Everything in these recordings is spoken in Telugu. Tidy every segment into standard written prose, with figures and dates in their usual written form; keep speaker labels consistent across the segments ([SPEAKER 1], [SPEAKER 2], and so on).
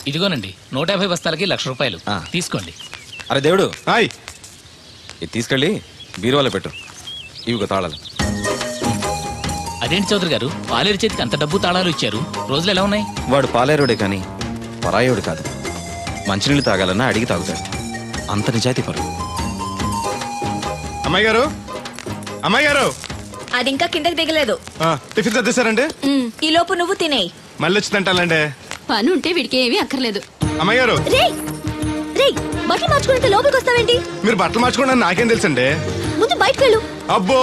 [SPEAKER 1] ఇదిగోనండి 150 బస్తాలకి 1,00,000 రూపాయలు తీసుకోండి.
[SPEAKER 2] అరే దేవుడు, ఇది తీసుకెళ్ళి బీరువాలో పెట్టు. ఇవిగో తాళాలు.
[SPEAKER 1] అదేంటి చౌదరి గారు, పాలేరు చేతికి అంత డబ్బు తాళాలు ఇచ్చారు, రోజులు ఎలా ఉన్నాయి?
[SPEAKER 2] వాడు పాలేరుడే కానీ పరాయోడు కాదు. మంచినీళ్ళు తాగాలన్నా అడిగి తాగుతాడు. అంత నిజాయితీ పరు.
[SPEAKER 3] అమ్మాయి గారు, అమ్మాయి గారు,
[SPEAKER 4] అది ఇంకా కిందకి దిగలేదు.
[SPEAKER 3] టిఫిన్ తెచ్చారండి?
[SPEAKER 4] ఈ లోపు నువ్వు తినేయి.
[SPEAKER 3] మళ్ళీ వచ్చి తింటాలండి.
[SPEAKER 5] పని ఉంటే వీడికి ఏమీ అక్కర్లేదు.
[SPEAKER 3] అమ్మాయి గారు,
[SPEAKER 4] బట్టలు మార్చుకుంటే లోపలికి వస్తావేంటి?
[SPEAKER 3] మీరు బట్టలు మార్చుకోండి నాకేం తెలుసండి.
[SPEAKER 4] ముందు బయటకు వెళ్ళు.
[SPEAKER 3] అబ్బో,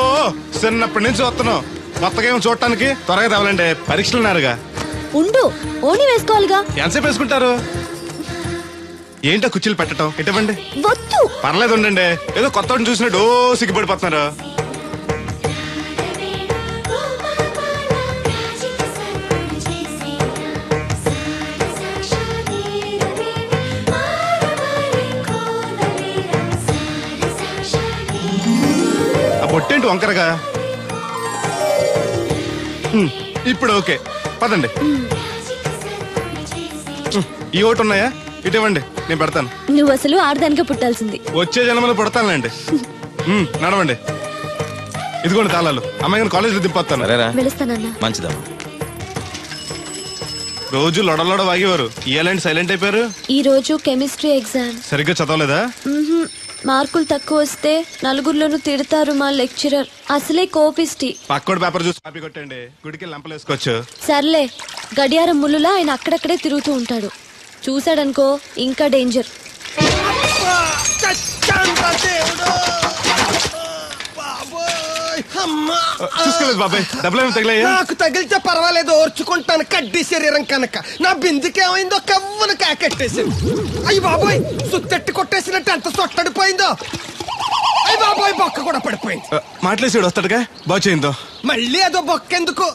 [SPEAKER 3] చిన్నప్పటి నుంచి వస్తున్నావు. కొత్తగా ఏమో చూడటానికి త్వరగా తేవాలండి. పరీక్షలు ఉన్నారుగా.
[SPEAKER 4] ఉండు, ఓణి వేసుకోవాలిగా.
[SPEAKER 3] ఎంతసేపు వేసుకుంటారు? ఏంటో కుర్చీలు పెట్టడం ఇటువంటి.
[SPEAKER 4] వద్దు,
[SPEAKER 3] పర్లేదు ఉండండి. ఏదో కొత్త చూసినట్టు సిగ్గుపడిపోతున్నారు. పొట్టేంటి వంకరగా? ఇప్పుడు ఓకే, పదండి. ఈ ఓటు ఉన్నాయా? ఇటువంటి నేను పెడతాను.
[SPEAKER 4] నువ్వు అసలు ఆడదానికే పుట్టాల్సింది.
[SPEAKER 3] వచ్చే జన్మలో పుడతానులేండి. నడవండి. ఇదిగోండి తాళాలు. అమ్మాయి కాలేజీలో దింపొస్తాను.
[SPEAKER 2] మంచిదమ్మా.
[SPEAKER 3] రోజు లొడలోడ వాగేవారు, ఇయాలంటే సైలెంట్ అయిపోయారు.
[SPEAKER 4] ఈ రోజు కెమిస్ట్రీ ఎగ్జామ్.
[SPEAKER 3] సరిగ్గా చదవలేదా?
[SPEAKER 4] మార్కులు తక్కువ వస్తే నలుగురిలోనూ తిడతారు మా లెక్చరర్. అసలే కోపిస్టి.
[SPEAKER 3] పక్కోడి పేపర్ చూసి కాపీ కొట్టండి, గుడికి లంపలేసుకోవచ్చు.
[SPEAKER 4] సర్లే, గడియారం ముళ్ళులా ఆయన అక్కడక్కడే తిరుగుతూ ఉంటాడు. చూసాడనుకో ఇంకా డేంజర్.
[SPEAKER 3] చూసుకోలేదు బాబాయ్, డబ్బులు ఏమి తగిలాయా?
[SPEAKER 6] నాకు తగిలితే పర్వాలేదు, ఓర్చుకుంటాను. కడ్డీ శరీరం కనుక. నా బిందుకేమైందో కవ్వను కాకెట్టేసింది. అయ్యి బాబోయ్, సుత్తెట్టి కొట్టేసినట్టు ఎంత సొట్టడిపోయిందో. అయ్యి బాబోయ్, బొక్క కూడా పడిపోయింది.
[SPEAKER 3] మాట్లాడేసాడు వస్తాడుగా, బాగు చేయిందో.
[SPEAKER 6] మళ్ళీ అదో బొక్కెందుకు?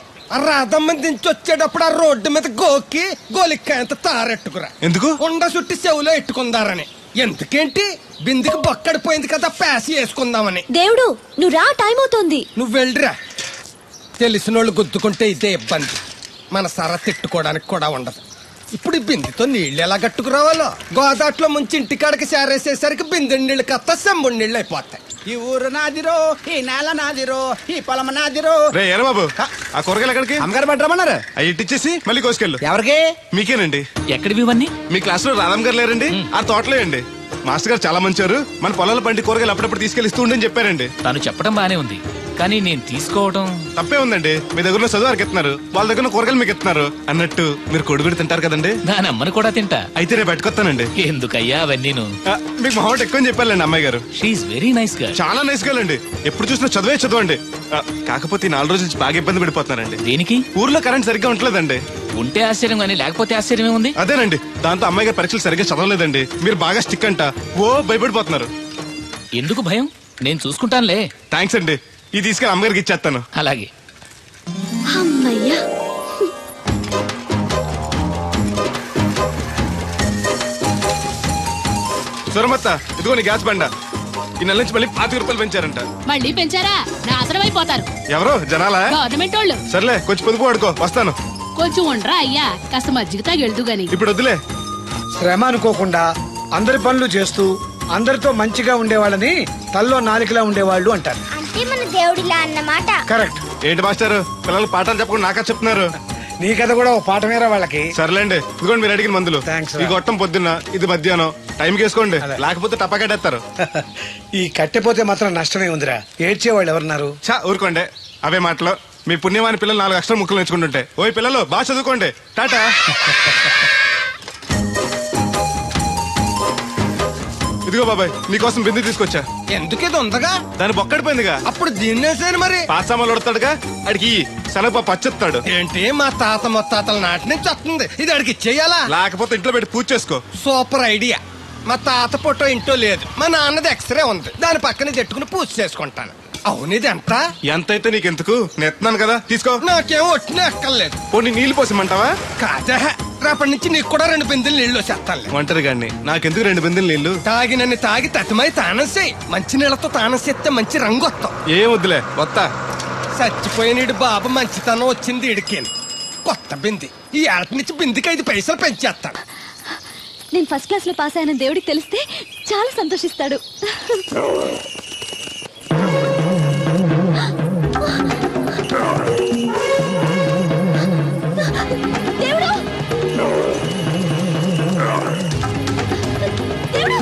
[SPEAKER 6] రాధమ్మ దించి వచ్చేటప్పుడు ఆ రోడ్డు మీద గోకి గోలిక్కాయంత తారెట్టుకురా.
[SPEAKER 3] ఎందుకు?
[SPEAKER 6] ఉండ చుట్టి చెవులో ఎట్టుకుందారని. ఎందుకేంటి? బిందుకి బొక్కడిపోయింది కదా, ప్యాసి వేసుకుందామని.
[SPEAKER 4] దేవుడు, నువ్వు రా, టైం అవుతోంది.
[SPEAKER 6] నువ్వు వెళ్ళిరా. తెలిసినోళ్ళు గుద్దుకుంటే ఇదే ఇబ్బంది. మన సర తిట్టుకోవడానికి కూడా ఉండదు. ఇప్పుడు బిందెతో నీళ్లు ఎలా కట్టుకురావాలో. గోదాట్లో ముంచి ఇంటికాడకి చేరేసేసరికి బిందె నీళ్లు కత్త సెంబుడి నీళ్ళు అయిపోతాయి.
[SPEAKER 7] ఈ ఊరు నాదిరో, ఈ నేల నాదిరో, ఈ పొలం నాదిరో.
[SPEAKER 3] రే బాబు, ఆ కూరగాయలు ఎక్కడికి?
[SPEAKER 7] అమ్మగారు పట్టమన్నారు.
[SPEAKER 3] అవి ఇట్టిచ్చేసి మళ్ళీ కోసుకెళ్ళు.
[SPEAKER 7] ఎవరికి?
[SPEAKER 3] మీకేనండి.
[SPEAKER 1] ఎక్కడివి ఇవన్నీ?
[SPEAKER 3] మీ క్లాస్ లో రాధమ్ గారు లేరండి, ఆ తోటలో అండి. మాస్టర్ గారు చాలా మంచివారు. మన పొలాల పండి కూరగాయలు అప్పుడప్పుడు తీసుకెళ్లిస్తూ ఉండని చెప్పారండి.
[SPEAKER 1] తను చెప్పడం బానే ఉంది, కానీ నేను తీసుకోవడం
[SPEAKER 3] తప్పే ఉందండి. మీ దగ్గర చదువు వారికి ఎత్తున్నారు, వాళ్ళ దగ్గర కూరగాయలు మీకు ఎత్తున్నారు. అన్నట్టు మీరు కొడుగుడి తింటారు కదండి.
[SPEAKER 1] దాని అమ్మను కూడా తింటా.
[SPEAKER 3] అయితే రేపు పెట్టుకొస్తానండి.
[SPEAKER 1] ఎందుకయ్యా అవన్నీ?
[SPEAKER 3] మీకు మొహం ఎక్కువ చెప్పాలండి అమ్మాయి గారు.
[SPEAKER 1] షీఈ్ వెరీ నైస్ గా.
[SPEAKER 3] చాలా నైస్ గర్ల్ అండి. ఎప్పుడు చూసినా చదువే చదవండి. కాకపోతే 4 రోజుల నుంచి బాగా ఇబ్బంది పడిపోతున్నారండి.
[SPEAKER 1] దేనికి?
[SPEAKER 3] ఊర్లో కరెంట్ సరిగ్గా ఉండలేదండి.
[SPEAKER 1] ఉంటే ఆశ్చర్యం కానీ లేకపోతే ఆశ్చర్యమే ఉంది.
[SPEAKER 3] అదేనండి, దాంతో అమ్మాయి గారు పరీక్షలు సరిగ్గా చదవలేదండి. మీరు బాగా స్టిక్ అంట, ఓ భయపడిపోతున్నారు.
[SPEAKER 1] ఎందుకు భయం? నేను చూసుకుంటానులే.
[SPEAKER 3] థ్యాంక్స్ అండి. ఇది తీసుకెళ్ళి అమ్మగారికి ఇచ్చేస్తాను.
[SPEAKER 1] అలాగే.
[SPEAKER 4] అమ్మయ్యా.
[SPEAKER 3] సురమత్త, ఇదిగో నీ గ్యాస్ బండ. ఈ నెల నుంచి మళ్ళీ 25 రూపాయలు పెంచారంట.
[SPEAKER 5] మళ్ళీ పెంచారా? నాశనం అయిపోతారు.
[SPEAKER 3] ఎవరో జనాలా?
[SPEAKER 5] గవర్నమెంట్ వాళ్ళు.
[SPEAKER 3] సర్లే, కొంచెం పొదుపు వాడుకో, వస్తాను.
[SPEAKER 5] కొంచెం ఉండరా అయ్యా, కాస్త మజ్జిగ తాగెళ్దు గాని.
[SPEAKER 3] ఇప్పుడు వద్దులే.
[SPEAKER 8] శ్రమ అనుకోకుండా అందరి పనులు చేస్తూ అందరితో మంచిగా ఉండేవాళ్ళని తల్లో నాలికలా ఉండేవాళ్ళు అంటారు.
[SPEAKER 9] అంటే మన దేవుడిలా అన్నమాట.
[SPEAKER 8] కరెక్ట్.
[SPEAKER 3] ఏంటి మాస్టర్, పిల్లలు పాఠాలు చెప్పకుండా నాకా చెప్తున్నారు?
[SPEAKER 8] నీ కథ కూడా ఓ పాఠమేరా వాళ్ళకి.
[SPEAKER 3] సర్లేండి, ఇదిగోండి మీరు అడిగిన మందులు. ఈ గొట్టం పొద్దున్న, ఇది మధ్యాహ్నం. టైంకి వేసుకోండి, లేకపోతే టపాకట్టేస్తారు.
[SPEAKER 8] ఈ కట్టెపోతే మాత్రం నష్టమే ఉందిరా. ఏడ్చేవాళ్ళు ఎవరున్నారు?
[SPEAKER 3] చా ఊరుకోండి, అవే మాటలు. మీ పుణ్యమాని పిల్లలు 4 అక్షరం ముక్కలు నేర్చుకుంటుంటే. ఓయ్ పిల్లలు, బాగా చదువుకోండి. టాటా. ఇదిగో బాబాయ్, నీకోసం బింది తీసుకొచ్చా.
[SPEAKER 6] ఎందుకేదో ఉందగా?
[SPEAKER 3] దాని బొక్కడిపోయిందిగా.
[SPEAKER 6] అప్పుడు దీన్నేసాను మరి.
[SPEAKER 3] పాసామాలు వడతాడుగా, అడిగి శనగ పచ్చెత్తాడు.
[SPEAKER 6] ఏంటి, మా తాత ముత్తాతల నాటి నుంచి వస్తుంది. ఇది అడిగి ఇచ్చేయాలా?
[SPEAKER 3] లేకపోతే ఇంట్లో పెట్టి పూజ చేసుకో.
[SPEAKER 6] Super idea. మా తాత ఫోటో ఇంట్లో లేదు, మా నాన్నది ఎక్స్రే ఉంది. దాని పక్కన చెట్టుకుని పూజ చేసుకుంటాను. అవునిది ఎంత?
[SPEAKER 3] ఎంతైతే నీకెందుకు, నెత్తున్నాను కదా, తీసుకో.
[SPEAKER 6] నాకేం ఒట్టిన ఎక్కర్లేదు.
[SPEAKER 3] పోనీ నీళ్లు పోసిమంటావా?
[SPEAKER 6] కాదా, రేపటి నుంచి నీకు కూడా 2 బిందెలు నీళ్లు వచ్చేస్తాను.
[SPEAKER 3] ఒంటరి గాని నాకెందుకు 2 బిందెలు నీళ్లు?
[SPEAKER 6] తాగినన్ని తాగి తతిమై తానం చేయి. మంచి నీళ్లతో తానం చేస్తే మంచి రంగు వస్తాం.
[SPEAKER 3] ఏం వద్దులే, వస్తా.
[SPEAKER 6] చచ్చిపోయినీడు బాబు మంచితనం వచ్చింది ఇడికి. కొత్త బింది. ఈ ఏట నుంచి బిందికి 5 పైసలు పెంచేస్తాను.
[SPEAKER 4] నేను ఫస్ట్ క్లాస్ లో పాస్ అయిన దేవుడికి తెలిస్తే చాలా సంతోషిస్తాడు. దేవుడు! దేవుడు!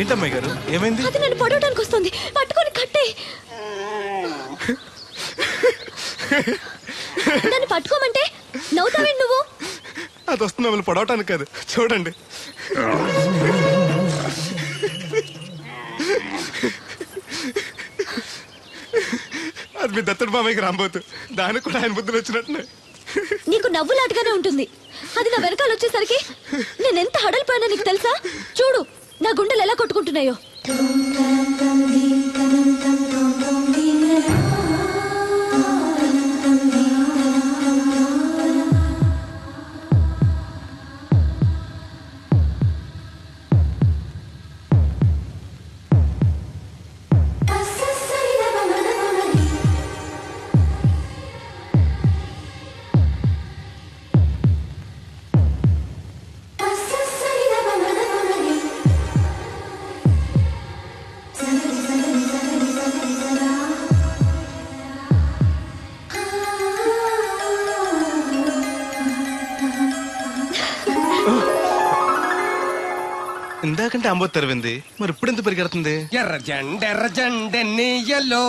[SPEAKER 3] ఏంటమ్మాయి గారు ఏమైంది?
[SPEAKER 4] అది నన్ను పొడవడానికి వస్తుంది, పట్టుకొని కట్టే. నన్ను పట్టుకోమంటే నవ్వుతావేంటి నువ్వు?
[SPEAKER 3] అది వస్తుంది మిమ్మల్ని పొడవటానికి కాదు, చూడండి. అది మీ దత్తడు మామయ్యకి రాబోతు, దానికి కూడా ఆయన బుద్ధులు వచ్చినట్టున్నాయి.
[SPEAKER 4] నీకు నవ్వులాటగానే ఉంటుంది. అది నా వెనకాల వచ్చేసరికి నేను ఎంత హడలిపోయానో నీకు తెలుసా? చూడు నా గుండెలు ఎలా కొట్టుకుంటున్నాయో.
[SPEAKER 3] ఇందాకంటే అంబో తెరవింది, మరి ఇప్పుడు ఎంత పరిగెడుతుంది?
[SPEAKER 6] ఎర్ర జెండెన్నీయలో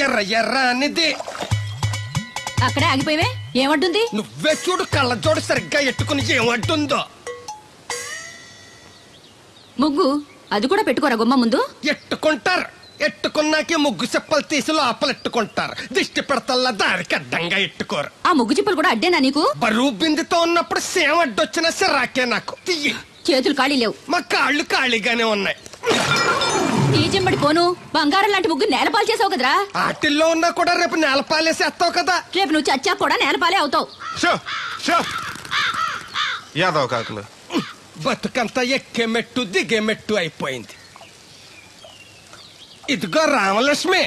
[SPEAKER 6] ఎర్ర ఎర్రనిది.
[SPEAKER 5] అక్కడే ఆగిపోయావే, ఏమంటుంది?
[SPEAKER 6] నువ్వే చూడు, కళ్ళజోడు సరిగ్గా ఎట్టుకుని ఏమంటుందో.
[SPEAKER 5] ముగ్గు అది కూడా పెట్టుకోరా గుమ్మ ముందు.
[SPEAKER 6] ఎట్టుకుంటారు, ఎట్టుకున్నాకే ముగ్గు చెప్పలు తీసి లోపలెట్టుకుంటారు. దిష్టి పెడతల్లా దారికి అడ్డంగా ఎట్టుకోరు.
[SPEAKER 5] ఆ ముగ్గు చిప్పలు కూడా అడ్డేనా నీకు?
[SPEAKER 6] బరువు బిందుతో ఉన్నప్పుడు సేమ అడ్డొచ్చినా సిరాకే నాకు. తీయి.
[SPEAKER 5] చేతులు ఖాళీ లేవు,
[SPEAKER 6] మా కాళ్ళు ఖాళీగానే ఉన్నాయి.
[SPEAKER 5] నీ చెంబడి పోను బంగారం లాంటి ముగ్గు నేలపాలు చేసావు కదరా.
[SPEAKER 6] ఆటిల్లో ఉన్నా కూడా రేపు నేలపాలేసేస్తావు కదా.
[SPEAKER 5] రేపు నువ్వు చచ్చా కూడా నేలపాలే అవుతావు.
[SPEAKER 3] యాదవ కాకులు.
[SPEAKER 6] బతుకంతా ఎక్కే మెట్టు దిగే మెట్టు అయిపోయింది. ఇదిగో రామలక్ష్మి,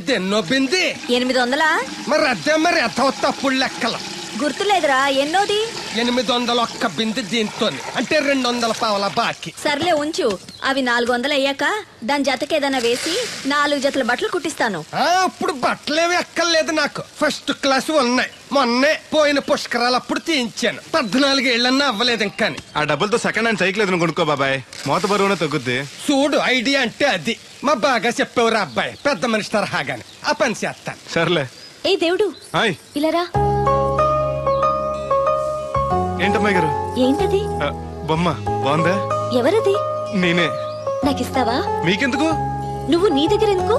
[SPEAKER 6] ఇదెన్నో బింది?
[SPEAKER 4] 800.
[SPEAKER 6] మరి అదే మరి ఎథవ తప్పుడు లెక్కలు.
[SPEAKER 4] గుర్తులేదురా ఎన్నోది?
[SPEAKER 6] 801 బింది దీంతో, అంటే 200 పావల బాకీ.
[SPEAKER 4] సర్లే ఉంచు, అవి 400 అయ్యాక దాని జతకేదైనా వేసి 4 జతల బట్టలు కుట్టిస్తాను.
[SPEAKER 6] అప్పుడు బట్టలేవి ఎక్కర్లేదు నాకు, ఫస్ట్ క్లాస్ ఉన్నాయి. మొన్నే పోయిన పుష్కరాలు అప్పుడు తీయించాను. 14 ఏళ్ళన్నా అవ్వలేదు ఇంకా.
[SPEAKER 3] ఆ డబ్బులతో సెకండ్ హ్యాండ్ సైకిల్ ఏదైనా కొనుక్కో బాబాయ్, మోత బరువునే తగ్గుద్ది.
[SPEAKER 6] చూడు ఐడియా అంటే అది. మా బాగా చెప్పేవారు అబ్బాయి, పెద్ద మనిషి తరహాగాని. ఆ పని చేస్తాను.
[SPEAKER 3] సర్లే.
[SPEAKER 4] ఏ దేవుడు, ఇలారా.
[SPEAKER 3] ఏంటమ్మాయి గారు?
[SPEAKER 4] ఏంటది?
[SPEAKER 3] బొమ్మ బాగుందా?
[SPEAKER 4] ఎవరది?
[SPEAKER 3] నేనే.
[SPEAKER 4] నాకిస్తావా?
[SPEAKER 3] మీకెందుకు?
[SPEAKER 4] నువ్వు నీ దగ్గర ఎందుకు?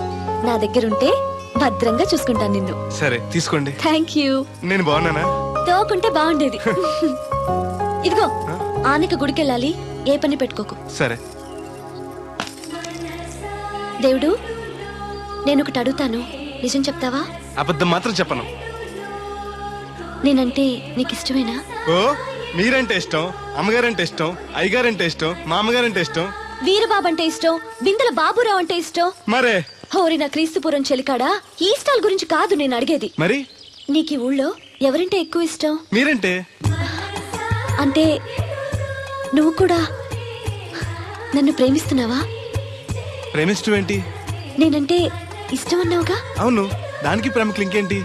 [SPEAKER 4] నా దగ్గరుంటే భద్రంగా చూసుకుంటాను నిన్ను.
[SPEAKER 3] సరే తీసుకోండి.
[SPEAKER 4] Thank you.
[SPEAKER 3] నేను బాగున్నానా?
[SPEAKER 4] తోకుంటే బాగుండేది. ఇదిగో ఆనక గుడికెళ్ళాలి, ఏ పని పెట్టుకోకు.
[SPEAKER 3] సరే.
[SPEAKER 4] దేవుడు, నేను ఒకటి అడుగుతాను, నిజం చెప్తావా?
[SPEAKER 3] అబద్ధం మాత్రం చెప్పను.
[SPEAKER 4] నేనంటే నీకు ఇష్టమేనా?
[SPEAKER 3] ఓ, మీరంటే ఇష్టం, అమ్మగారంటే ఇష్టం, అయ్యగారంటే ఇష్టం, మామగారంటే ఇష్టం,
[SPEAKER 4] వీరబాబు అంటే ఇష్టం, బిందెల బాబురావు అంటే ఇష్టం.
[SPEAKER 3] మరే
[SPEAKER 4] హోరి నా క్రీస్తుపురం చెలికాడా, ఈ స్టాల్ గురించి కాదు నేను అడిగేది.
[SPEAKER 3] మరి
[SPEAKER 4] నీకు ఈ ఊళ్ళో ఎవరంటే ఎక్కువ ఇష్టం?
[SPEAKER 3] మీరంటే.
[SPEAKER 4] అంటే నువ్వు కూడా నన్ను ప్రేమిస్తున్నావా?
[SPEAKER 3] ప్రేమిష్టం ఏంటి?
[SPEAKER 4] నేనంటే ఇష్టం అన్నావుగా.
[SPEAKER 3] అవును, దానికి ప్రేమకి ఇంకేంటి?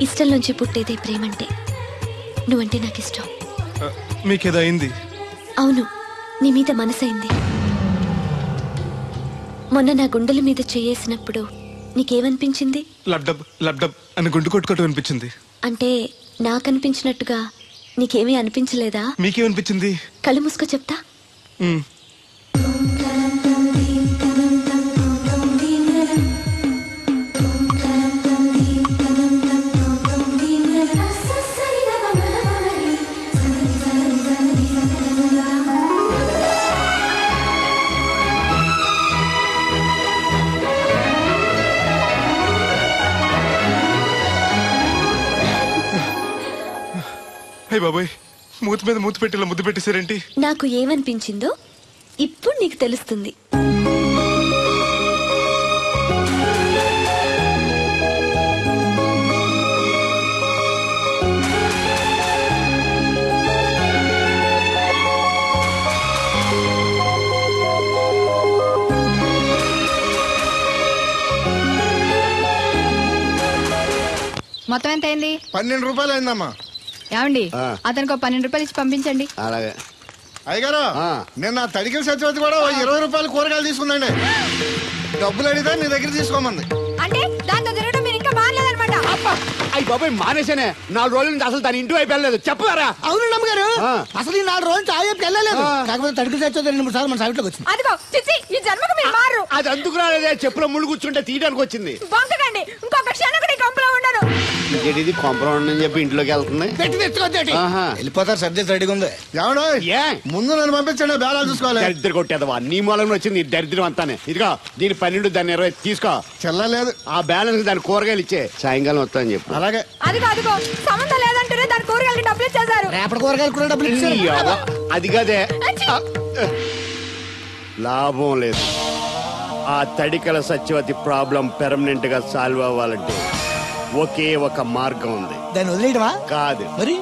[SPEAKER 4] ఇష్టం నుంచి పుట్టేదే ప్రేమంటే. నువ్వంటే నాకు ఇష్టం.
[SPEAKER 3] మీకేదో అయింది?
[SPEAKER 4] అవును, నీ మీద మనసైంది. మొన్న నా గుండెల మీద చేయేసినప్పుడు నీకేమనిపించింది?
[SPEAKER 3] లబ్డబ్ లబ్డబ్ అని గుండు కొట్టుకోవటం అనిపించింది.
[SPEAKER 4] అంటే నాకనిపించినట్టుగా నీకేమీ అనిపించలేదా?
[SPEAKER 3] మీకేమనిపించింది?
[SPEAKER 4] కళ్ళు మూసుకో చెప్తా.
[SPEAKER 3] అయ్య బాబోయ్, మూతి మీద మూతి పెట్టేలా ముద్దు పెట్టేశారేంటి?
[SPEAKER 4] నాకు ఏమనిపించిందో ఇప్పుడు నీకు తెలుస్తుంది.
[SPEAKER 5] మొత్తం ఎంత అయింది?
[SPEAKER 10] 12 రూపాయలు అయిందమ్మా.
[SPEAKER 5] ఏమండి అతనికి 12 రూపాయలు ఇచ్చి పంపించండి.
[SPEAKER 10] అలాగే. అయ్యగారు, నిన్న తడికిల సత్యవతి కూడా 20 రూపాయలు కూరగాయలు తీసుకుందండి. డబ్బులు అడిగితే నీ దగ్గర తీసుకోమంది.
[SPEAKER 5] అంటే దాంతో తిరగడం మీరు ఇంకా మానలేదన్నమాట.
[SPEAKER 7] అయ్యి బాబాయ్ మానేశానే. 4 రోజుల నుంచి అసలు దాని ఇంటి వైపు వెళ్ళలేదు. చెప్పారా?
[SPEAKER 6] అవును అమ్మగారు, అసలు ఈ 4 రోజులు చాయ్ వెళ్ళలేదు. కాకపోతే తడికి సచ్చేది 2-3 సార్లు మన సైట్లోకి వచ్చింది.
[SPEAKER 5] అదిగో చిచ్చి, ఈ జన్మకు మీరు మారు.
[SPEAKER 7] అది అందుకు రాలేదే, చెప్పులో ముళ్ళు కూర్చుంటే తీయడానికి వచ్చింది.
[SPEAKER 5] బొంకకండి, ఇంకొక క్షణం కూడా ఈ కంపలో ఉండను.
[SPEAKER 7] ఇది కాంపౌండ్ అని చెప్పి ఇంట్లోకి వెళ్తుంది.
[SPEAKER 6] పెట్టి తెచ్చుకోద్దేటి వెళ్ళిపోతారు. సర్ది రెడీగా ఉంది.
[SPEAKER 10] ఏమన్నా
[SPEAKER 7] ఏ
[SPEAKER 10] ముందు నన్ను పంపించండి, బేరాలు చూసుకోవాలి.
[SPEAKER 7] దరిద్ర కొట్టేదవా, నీ మూలంలో వచ్చింది ఈ దరిద్రం అంతానే. ఇదిగో దీని 12 దాన్ని 20 తీసుకో.
[SPEAKER 10] చెల్లలేదు.
[SPEAKER 7] ఆ బ్యాలెన్స్ దాని కూరగాయలు ఇచ్చే సాయంకాలం వస్తాయని చెప్పు.
[SPEAKER 10] అలాగే.
[SPEAKER 5] అదిగో అదిగో సంబంధం లేదంటేనే దాని కూరగాయలకి డబ్బులు ఇచ్చేశారు.
[SPEAKER 6] రేపటి కూరగాయలు కూడా డబ్బులు ఇచ్చారు.
[SPEAKER 7] అది కదే లాభం లేదు. ఆ తడికల సత్యవతి ప్రాబ్లం పెర్మనెంట్ గా సాల్వ్ అవ్వాలంటే ఒకే ఒక మార్గం ఉంది.
[SPEAKER 6] దాన్ని వదిలేయడమా?
[SPEAKER 7] కాదు
[SPEAKER 6] మరి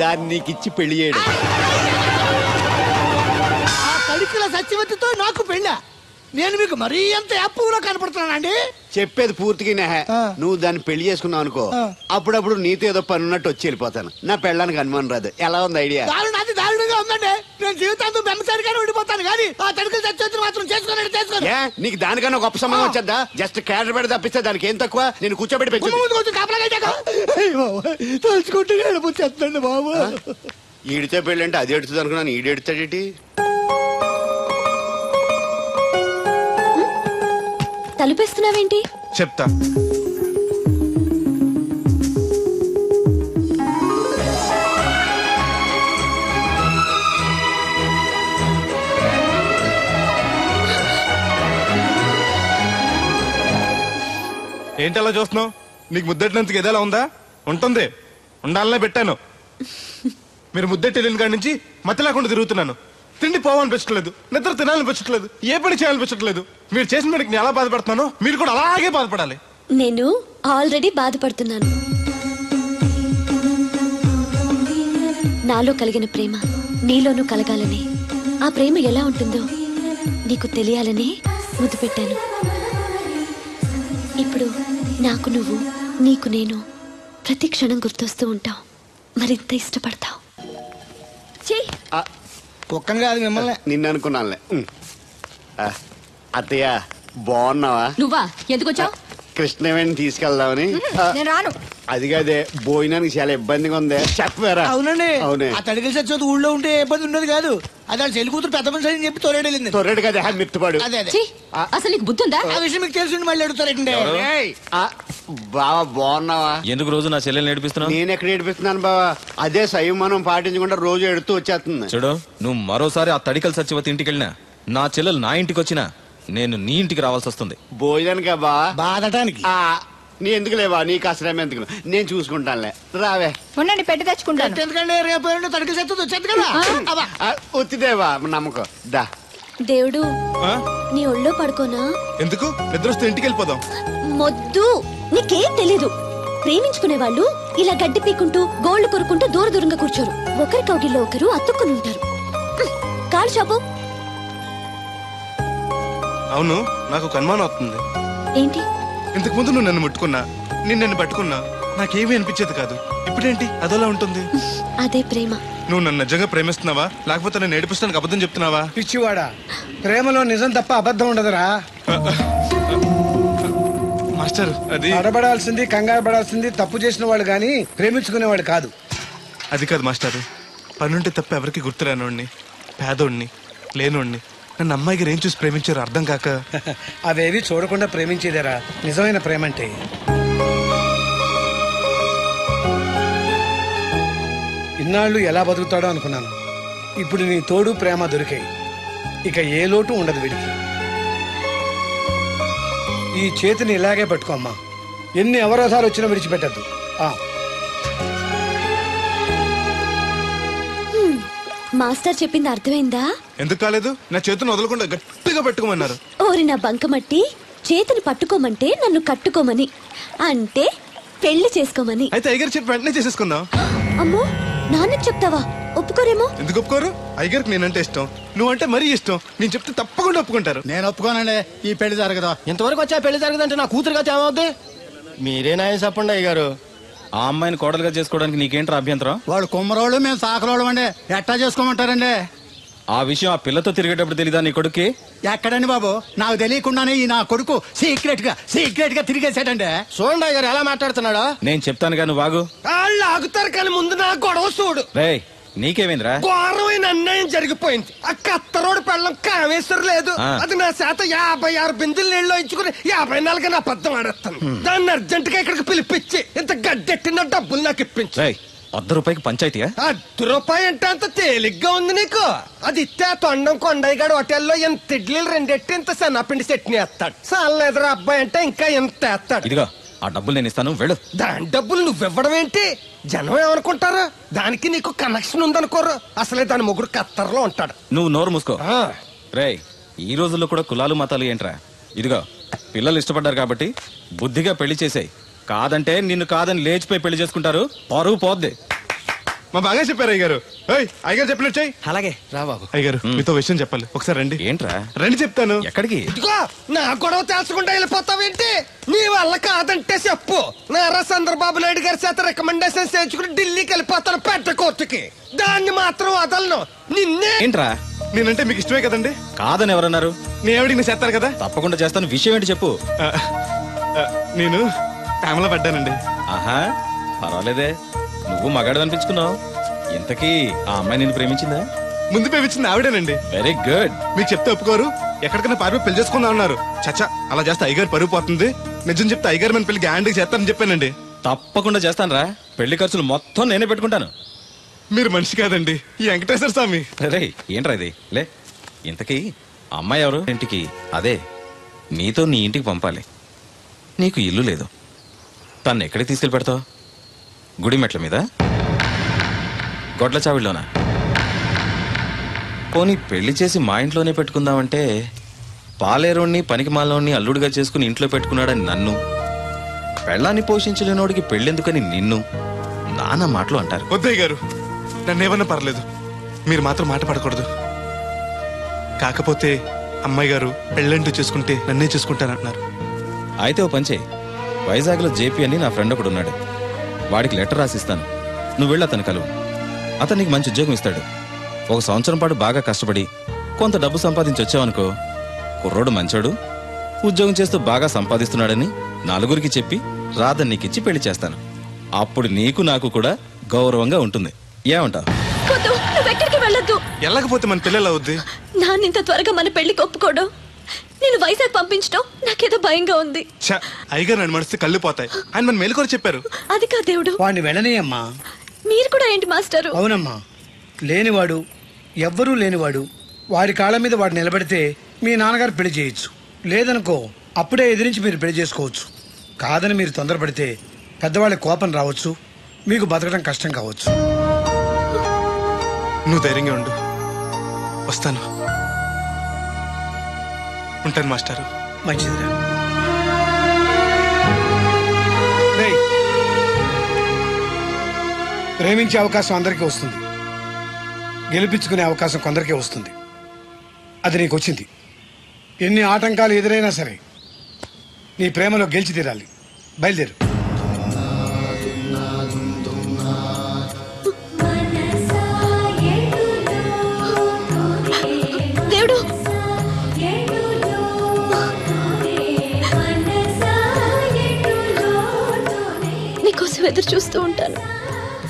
[SPEAKER 7] దాన్ని నీకు ఇచ్చి పెళ్లి చేయడం.
[SPEAKER 6] ఆ తడికిల సత్యవతితో నాకు పెళ్ళా? నేను మీకు మరీ ఎంత యాప్లో కనపడుతున్నానండి?
[SPEAKER 7] చెప్పేది పూర్తిగా నెహ. నువ్వు దాన్ని పెళ్లి చేసుకున్నావు అనుకో, అప్పుడప్పుడు నీతో ఏదో పని ఉన్నట్టు వచ్చి వెళ్ళిపోతాను. నా పెళ్ళడానికి అనుమానం రాదు. ఎలా ఉంది ఐడియా?
[SPEAKER 6] అది దారుణంగా ఉందండి. నేను జీవితాంతం బెమ్మసారిగానే ఉండిపోతాను కానీ ఆ తడికల సత్యవతిని మాత్రం చేసుకోను.
[SPEAKER 7] నీకు దానికన్నా గొప్ప సంబంధం వచ్చేద్దా? జస్ట్ క్యాడర్ పెడితే తప్పిస్తే దానికి ఏం తక్కువ? నేను కూర్చోబెట్టి
[SPEAKER 6] తలుచుకుంటే బాబు.
[SPEAKER 7] ఈడితే పెళ్ళి అంటే అది ఎడుతుంది అనుకున్నాను. ఈడు ఎడుతాడేటి?
[SPEAKER 4] తలుపేస్తున్నావేంటి?
[SPEAKER 3] చెప్తా. ఏంటి అలా చూస్తున్నావు? నీకు ముద్దెట్టినందుకు ఏదైనా ఉందా? ఉంటుంది, ఉండాలనే పెట్టాను. మీరు ముద్దెట్టి వెళ్ళిన కాడి నుంచి మతి లేకుండా తిరుగుతున్నాను. తిండి పోవాలనిపించట్లేదు, నిద్ర తినాలనిపించట్లేదు, ఏ పని చేయాలనిపించట్లేదు. మీరు చేసిన పనికి నేను ఎలా బాధపడుతున్నానో మీరు కూడా అలాగే బాధపడాలి.
[SPEAKER 4] నేను ఆల్రెడీ బాధపడుతున్నాను. నాలో కలిగిన ప్రేమ నీలోనూ కలగాలని, ఆ ప్రేమ ఎలా ఉంటుందో నీకు తెలియాలని ముద్దు పెట్టాను. ఇప్పుడు నాకు నువ్వు, నీకు నేను ప్రతి క్షణం గుర్తొస్తూ ఉంటావు. మరింత ఇష్టపడతావు.
[SPEAKER 6] కుక్కను కాదు మిమ్మల్ని.
[SPEAKER 7] నిన్ను అనుకున్నానులే. అత్తయ్య బాగున్నావా?
[SPEAKER 5] నువ్వా? ఎందుకు వచ్చావు?
[SPEAKER 7] కృష్ణవేణి తీసుకెళ్దామని.
[SPEAKER 5] నేను రాను.
[SPEAKER 7] అది కాదే, భోజనానికి చాలా ఇబ్బందిగా ఉంది. చెప్పారా?
[SPEAKER 6] అవునండి.
[SPEAKER 7] అవునే.
[SPEAKER 6] ఆ తడికల సత్యవతి ఊళ్ళో ఉంటే ఏ ఇబ్బంది ఉండదు కాదు. అది వాళ్ళ చెల్లి కూతురు పెద్ద మనిషి అని చెప్పి తొరేడెళ్ళింది.
[SPEAKER 7] తొర్రెడు కదా, మిత్తుపాడు.
[SPEAKER 6] అదే అదే.
[SPEAKER 5] అసలు నీకు బుద్ధి ఉందా?
[SPEAKER 6] ఆ విషయం మీకు తెలిసి మళ్ళీ అడుగుతారండి.
[SPEAKER 7] బావా బాగున్నావా?
[SPEAKER 2] ఎందుకు రోజు నా చెల్లెల్ని ఏడిపిస్తున్నావు?
[SPEAKER 7] నేను ఎక్కడ ఏడిపిస్తున్నాను బావా? అదే సంయమనం పాటించకుండా రోజు ఎడుతూ వచ్చేస్తుంది.
[SPEAKER 2] చూడు, నువ్వు మరోసారి ఆ తడికల సత్యవతి ఇంటికి వెళ్ళినా, నా చెల్లెలు నా ఇంటికి వచ్చినా నేను నీ ఇంటికి రావాల్సి వస్తుంది.
[SPEAKER 7] భోజనానికా బావా?
[SPEAKER 6] బాధటానికి.
[SPEAKER 7] నీ ఎందుకు లేవా? నీకు అసలేమే ఎందుకు, నేను చూసుకుంటానులే. రావే.
[SPEAKER 5] ఉండండి, పెట్టి తెచ్చుకుంటాను.
[SPEAKER 6] ఎందుకంటే రేపు తడికల సత్యవతి వచ్చేది కదా.
[SPEAKER 7] వచ్చిదేవా నమ్మకం. దా
[SPEAKER 4] దేవుడు, నీ ఒళ్ళో పడుకోనా?
[SPEAKER 3] ఎందుకు? నిద్ర వస్తే ఇంటికి వెళ్ళిపోదాం.
[SPEAKER 4] మొద్దు, నీకేం తెలీదు. ప్రేమించుకునే వాళ్ళు ఇలా గడ్డి పీకుంటూ గోళ్లు కొరుకుంటూ దూర దూరంగా కూర్చోరు. ఒకరి కౌగిల్లో ఒకరు అతుక్కుని ఉంటారు. కాలు షాపు.
[SPEAKER 3] అవును, నాకు ఒక అనుమానం అవుతుంది.
[SPEAKER 4] ఏంటి?
[SPEAKER 3] ఇంతకు ముందు నువ్వు నన్ను ముట్టుకున్నా, నేను నన్ను పట్టుకున్నా, నాకేమీ అనిపించేది కాదు. ఇప్పుడేంటి అదోలా ఉంటుంది?
[SPEAKER 4] అదే ప్రేమ.
[SPEAKER 3] నువ్వు నన్ను నిజంగా ప్రేమిస్తున్నావా, లేకపోతే నన్ను ఏడిపిస్తానికి అబద్ధం చెప్తున్నావా?
[SPEAKER 8] పిచ్చివాడా, ప్రేమలో నిజం తప్ప అబద్ధం ఉండదురా.
[SPEAKER 3] మాస్టర్, అది
[SPEAKER 8] అడబడాల్సింది, కంగారు పడాల్సింది తప్పు చేసిన వాడు గాని ప్రేమించుకునేవాడు కాదు.
[SPEAKER 3] అది కాదు మాస్టర్, పనుంటే తప్ప ఎవరికి గుర్తురానోడిని, పేదోడిని, లేనోడిని నన్ను అమ్మాయి గారు ఏం చూసి ప్రేమించారు అర్థం కాక.
[SPEAKER 8] అవేవి చూడకుండా ప్రేమించేదేరా నిజమైన ప్రేమ అంటే. ఇన్నాళ్ళు ఎలా బతుకుతాడో అనుకున్నాను. ఇప్పుడు నీ తోడు ప్రేమ దొరికాయి. ఇక ఏ లోటు ఉండదు వీడికి. ఈ చేతిని ఇలాగే పట్టుకోమ్మా. ఎన్ని అవరోధాలు వచ్చినా విడిచిపెట్టద్దు.
[SPEAKER 4] మాస్టర్ చెప్పింది అర్థమైందా?
[SPEAKER 3] ఎందుకు కాలేదు? నా చేతిని వదలకుండా గట్టిగా పట్టుకోమన్నారు.
[SPEAKER 4] ఓరి నా బంకమట్టి, చేతిని పట్టుకోమంటే నన్ను కట్టుకోమని, అంటే పెళ్లి చేసుకోమని.
[SPEAKER 3] అయితే అయ్యగారు చెప్పి వెంటనే చేసేసుకుందాం.
[SPEAKER 4] అమ్మో, నాన్నకి చెప్తావా? ఒప్పుకోరేమో.
[SPEAKER 3] ఎందుకు ఒప్పుకోరు? అయ్యగారికి నేనంటే ఇష్టం, నువ్వంటే మరీ ఇష్టం. నేను చెప్తే తప్పకుండా ఒప్పుకుంటారు.
[SPEAKER 10] నేను ఒప్పుకోనండి, ఈ పెళ్లి జరగదు.
[SPEAKER 6] ఇంతవరకు వచ్చా పెళ్లి జరగదంటే నా కూతురుగా ఏమవుద్ది? మీరే నాయం చెప్పండి అయ్యగారు.
[SPEAKER 2] ఆ అమ్మాయిని కోడలుగా చేసుకోవడానికి నీకేంట్రా అభ్యంతరం?
[SPEAKER 10] వాడు కుమ్మరోళ్ళు, మేము సాకరోళ్ళు అండి. ఎట్టా చేసుకోమంటారండి?
[SPEAKER 2] ఆ విషయం ఆ పిల్లతో తిరిగేటప్పుడు తెలీదా నీ కొడుక్కి?
[SPEAKER 10] ఎక్కడండి బాబు, నాకు తెలియకుండానే ఈ నా కొడుకు సీక్రెట్ గా తిరిగేసాడండి.
[SPEAKER 6] చూడండి అయ్యారు ఎలా మాట్లాడుతున్నాడా.
[SPEAKER 2] నేను చెప్తాను కానీ వాగు.
[SPEAKER 6] వాళ్ళు ఆగుతారు కానీ ముందు నా గొడవ చూడు.
[SPEAKER 2] రేయ్, నీకేమైందిరా?
[SPEAKER 6] ఘోరమైన అన్యాయం జరిగిపోయింది. ఆ కత్తరోడు పెళ్ళం కామేశ్వరం లేదు, అది నా చేత 56 బిందులు నీళ్ళు ఇచ్చుకుని 54 నా అబద్ధం ఆడేస్తాను. దాన్ని అర్జెంట్ గా ఇక్కడికి పిలిపించి ఇంత గడ్డెట్టిన డబ్బులు నాకు ఇప్పించు.
[SPEAKER 2] ₹100 పంచాయతీయా?
[SPEAKER 6] ₹10 అంటే అంత తేలిగ్గా ఉంది నీకు? అది ఇస్తే తొండం కొండయ్యగాడు హోటల్లో ఎంత ఇడ్లీలు 2 ఎట్టి ఇంత సన్నపిండి చట్నీ వేస్తాడు. సాల ఎదురు అబ్బాయి అంటే ఇంకా ఎంత వేస్తాడు.
[SPEAKER 2] ఇదిగో ఆ డబ్బులు నేను ఇస్తాను, వెళ్ళు.
[SPEAKER 6] దాని డబ్బులు నువ్వివ్వడం ఏంటి? జనం ఏమనుకుంటారు? దానికి నీకు కనెక్షన్ ఉందనుకోరు. అసలే దాని మొగుడు కత్తర్లో ఉంటాడు.
[SPEAKER 2] నువ్వు నోరు మూసుకో. రేయ్, ఈ రోజుల్లో కూడా కులాలు మతాలు ఏంట్రా? ఇదిగో పిల్లలు ఇష్టపడ్డారు కాబట్టి బుద్ధిగా పెళ్లి చేసాయి. కాదంటే నిన్ను కాదని లేచిపోయి పెళ్లి చేసుకుంటారు, పరువు పోద్ది.
[SPEAKER 3] మా బాగా చెప్పారు అయ్యగారు. అయ్యగారు చెప్పినట్టు చెయ్యి.
[SPEAKER 6] అలాగే రా బాబు.
[SPEAKER 3] అయ్యగారు మీతో విషయం చెప్పాలి, ఒకసారి రండి.
[SPEAKER 2] ఏంట్రా?
[SPEAKER 3] రండి చెప్తాను.
[SPEAKER 2] ఎక్కడికి?
[SPEAKER 6] ఇదిగో నా గొడవ తెలుసుకుంటా వెళ్ళిపోతావేంటి? నీ వల్ల కాదంటే చెప్పు. నారా చంద్రబాబు నాయుడు గారి చేత రికమెండేషన్ చేయించుకుని ఢిల్లీకి వెళ్ళిపోతాను పెద్ద కోర్టుకి. దాన్ని మాత్రం వదలను. నిన్నే.
[SPEAKER 2] ఏంట్రా?
[SPEAKER 3] నేనంటే మీకు ఇష్టమే కదండి.
[SPEAKER 2] కాదని ఎవరన్నారు?
[SPEAKER 3] నేను ఎవడికి నేను చేస్తాను కదా.
[SPEAKER 2] తప్పకుండా చేస్తాను. విషయం ఏంటి చెప్పు.
[SPEAKER 3] నేను ప్రేమలో పడ్డానండి.
[SPEAKER 2] ఆహా, పర్వాలేదే, నువ్వు మగాడు అనిపించుకున్నావు. ఇంతకీ ఆ అమ్మాయి నిన్ను ప్రేమించిందా?
[SPEAKER 3] ముందు ప్రేమించింది ఆవిడేనండి.
[SPEAKER 2] Very good.
[SPEAKER 3] మీకు చెప్తే ఒప్పుకోరు, ఎక్కడికైనా పారిపోయి పెళ్లి చేసుకుందాం అన్నారు. చచ్చా, అలా చేస్తే అయ్యగారు పరుగు పోతుంది. నిజం చెప్తే అయ్యగారు మన పెళ్లి గ్యాండ్కి చేస్తానని చెప్పానండి.
[SPEAKER 2] తప్పకుండా చేస్తాను రా. పెళ్లి ఖర్చులు మొత్తం నేనే పెట్టుకుంటాను.
[SPEAKER 3] మీరు మనిషి కాదండి, ఈ వెంకటేశ్వర స్వామి.
[SPEAKER 2] రే, ఏంట్రా ఇది? లే, ఇంతకీ అమ్మాయి ఎవరు? ఇంటికి అదే నీతో నీ ఇంటికి పంపాలి. నీకు ఇల్లు లేదు, తను ఎక్కడికి తీసుకెళ్ళి పెడతావు? గుడి మెట్ల మీద, గొడ్ల చావిడిలోనా? పోనీ పెళ్లి చేసి మా ఇంట్లోనే పెట్టుకుందామంటే పాలేరోణ్ణి పనికి మాలోని అల్లుడిగా చేసుకుని ఇంట్లో పెట్టుకున్నాడని నన్ను, పెళ్ళాన్ని పోషించలేనోడికి పెళ్ళెందుకని నిన్ను నానా మాటలు అంటారు.
[SPEAKER 3] వద్దయ్య గారు, నన్నేమన్నా పర్లేదు, మీరు మాత్రం మాట పడకూడదు. కాకపోతే అమ్మాయి గారు పెళ్ళంటూ చేసుకుంటే నన్నే చేసుకుంటానంటున్నారు.
[SPEAKER 2] అయితే ఓ పంచే, వైజాగ్లో జేపీ అని నా ఫ్రెండ్ ఒకడు ఉన్నాడు. వాడికి లెటర్ రాసిస్తాను, నువ్వు వెళ్ళి అతను కలువు. అతను నీకు మంచి ఉద్యోగం ఇస్తాడు. 1 సంవత్సరం పాటు బాగా కష్టపడి కొంత డబ్బు సంపాదించి వచ్చావనుకో, కుర్రోడు మంచోడు, ఉద్యోగం చేస్తూ బాగా సంపాదిస్తున్నాడని 4గురికి చెప్పి రాధని నీకిచ్చి పెళ్లి చేస్తాను. అప్పుడు నీకు నాకు కూడా గౌరవంగా ఉంటుంది. ఏమంటావు?
[SPEAKER 4] నువ్వెక్కడికి వెళ్ళొద్దు.
[SPEAKER 3] వెళ్ళకపోతే మన పిల్లలు అవుద్ది.
[SPEAKER 4] నాన్నింత త్వరగా మన పెళ్లికి ఒప్పుకోవడం, నేను వైజాగ్ పంపించడం నాకేదో భయంగా ఉంది.
[SPEAKER 3] అయ్యగారు నన్ను మడిస్తే కళ్ళు పోతాయి. ఆయన మన మేలుకొని చెప్పారు.
[SPEAKER 4] అది కా దేవుడు.
[SPEAKER 8] వాడిని వెళ్ళనీయమ్మా.
[SPEAKER 4] మీరు కూడా ఏంటి మాస్టారు?
[SPEAKER 8] అవునమ్మా, లేనివాడు, ఎవ్వరూ లేనివాడు, వాడి కాళ్ళ మీద వాడు నిలబడితే మీ నాన్నగారు పెళ్లి చేయొచ్చు. లేదనుకో, అప్పుడే ఎదిరించి మీరు పెళ్లి చేసుకోవచ్చు. కాదని మీరు తొందరపడితే పెద్దవాళ్ళకి కోపం రావచ్చు, మీకు బతకడం కష్టం కావచ్చు.
[SPEAKER 3] నువ్వు ధైర్యంగా ఉండు, వస్తాను. ఉంటాను మాస్టారు.
[SPEAKER 8] మంచిదిరా. ప్రేమించే అవకాశం అందరికీ వస్తుంది, గెలిపించుకునే అవకాశం కొందరికే వస్తుంది. అది నీకు వచ్చింది. ఎన్ని ఆటంకాలు ఎదురైనా సరే నీ ప్రేమలో గెలిచి తీరాలి. బయలుదేరు.
[SPEAKER 4] దేవుడు, నీకోసం ఎదురు చూస్తూ ఉంటాను.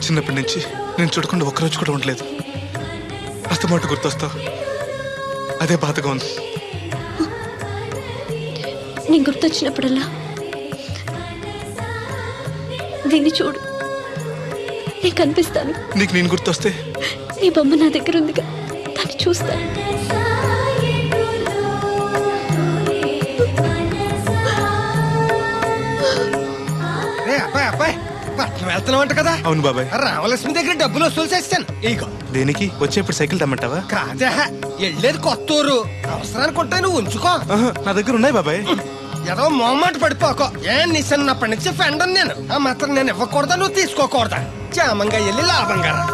[SPEAKER 3] చిన్నప్పటి నుంచి నేను చూడకుండా ఒక్కరోజు కూడా ఉండలేదు. అస్తమాట గుర్తొస్తావు, అదే బాధగా ఉంది.
[SPEAKER 4] నేను గుర్తొచ్చినప్పుడల్లా దీన్ని చూడు, నేను కనిపిస్తాను.
[SPEAKER 3] నీకు నేను గుర్తొస్తే
[SPEAKER 4] నీ బొమ్మ నా దగ్గర ఉందిగా, దాన్ని చూస్తాను.
[SPEAKER 6] పట్నం వెళ్తున్నావంట కదా.
[SPEAKER 3] అవును బాబాయ్.
[SPEAKER 6] రామలక్ష్మి దగ్గర డబ్బులు వసూలు చేస్తాను. ఇగో.
[SPEAKER 3] దేనికి? వచ్చేప్పుడు సైకిల్ తెమ్మంటావా?
[SPEAKER 6] కాదా, వెళ్ళేది కొత్త ఊరు, అవసరానికి ఉంటాయి, నువ్వు ఉంచుకో.
[SPEAKER 3] నా దగ్గర ఉన్నాయి బాబాయ్.
[SPEAKER 6] ఏదో మొహమాట పడిపోకో. నీ చిన్నప్పటి నుంచి ఫ్రెండ్ నేను. ఆ మాత్రం నేను ఇవ్వకూడదా, నువ్వు తీసుకోకూడదా? క్షేమంగా వెళ్ళి లాభంగా రా.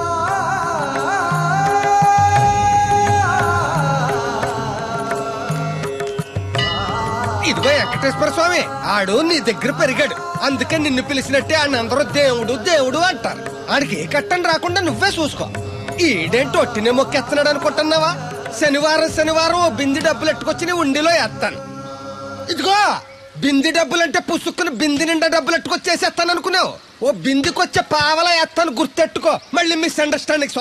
[SPEAKER 6] ఇదిగో వెంకటేశ్వర స్వామి, ఆడు నీ దగ్గర పెరిగాడు, అందుకే నిన్ను పిలిచినట్టే ఆయన అందరూ దేవుడు దేవుడు అంటారు. ఆడికి ఏ కట్టం రాకుండా నువ్వే చూసుకో. ఈడేంటి ఒట్టినే మొక్కెత్తనాడు అనుకుంటున్నావా? శనివారం శనివారం ఓ బింది డబ్బులు ఎట్టుకొచ్చి నీ ఉండిలో వేస్తాను. ఇదిగో బింది డబ్బులంటే పుసుక్కుని బింది నిండా డబ్బులు ఎట్టుకొచ్చేసేస్తాను అనుకున్నావు. ఓ బిందికొచ్చే పావలా వేస్తాను, గుర్తెట్టుకో. మళ్ళీ మిస్అండర్స్టాండింగ్